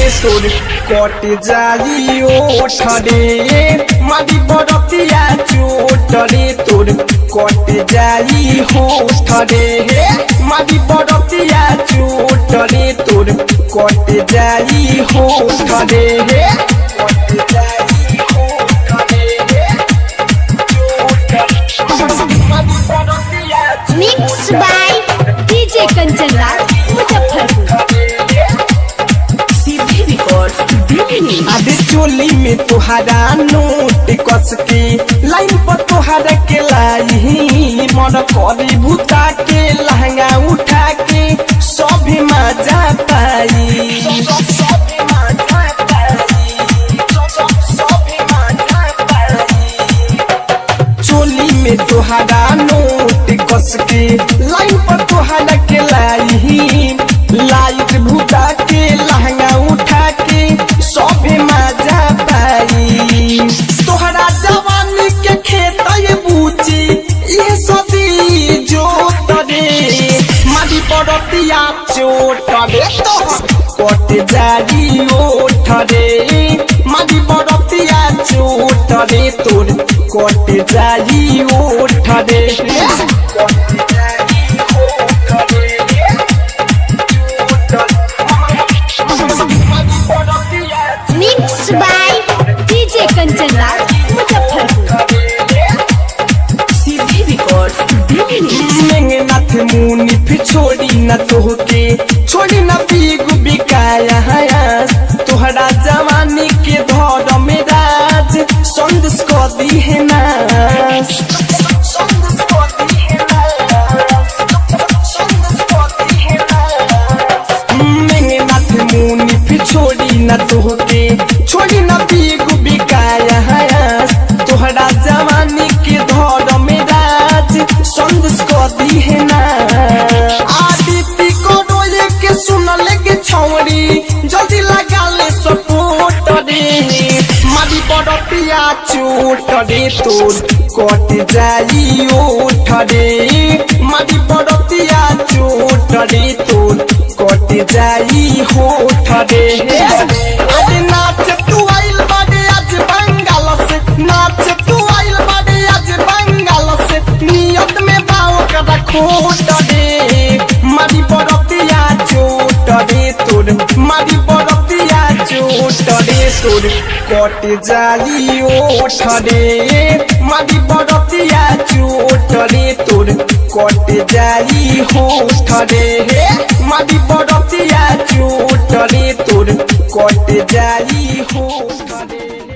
तोर कट जाई ओठ रे मारी बरतिया चोट रे तोर कट जाई होठ रे मारी बरतिया चोट रे तोर कट जाई होठ रे कट जाई होठ रे mix by DJ Kanchan Raj Muzaffarpur. आधे चोली में तुहारा नोट कस के लाइन पर तुहारा के लाई मन करी भूता के लहंगा उठा के सभी मजा पाई चोली में तुहारा नोट कस के लाइन पर तुहारा के लाई लाइट भूता के लहंगा उठा के सभी मजा पाई तोहरा जवानी के खेत ये बूची ये सदी जोत रे मारी बरतिया चोट रे तो कट जाई ओठ रे मारी बरतिया चोट रे तोर कट जाई ओठ रे कट जाई ओठ रे mix by DJ Kanchan Raj Muzaffarpur. नाथ मुनि फिर छोड़ी न तोहके छोड़ी न पीगु बिकाया तोहरा जवानी के धर में राज संदेश को दी है नाश नाथ मुनि फिर छोड़ी न तोहके छोड़ी न पीगु बिकाया तोहरा जवानी के धर में राज संदेश को दी है ना आदित्य को रोए के सुन लेके छौरी जल्दी लगा ले सपोर्ट रे मारी बरतिया चोट रे तोर कट जाई ओठ रे मारी बरतिया चोट रे तोर कट जाई होठ रे अरे नाच तू आइल बाडे आज बंगाल से नाच तू आइल बाडे आज बंगाल से नियत में बाओ कदा खोट रे मारी बरतिया चोट रे तोर मारी बरतिया चोट रे तोर कट जाई ओठ रे मारी बरतिया चोट रे तोर कट जाई होठ रे मारी बरतिया चोट रे तोर कट जाई होठ रे।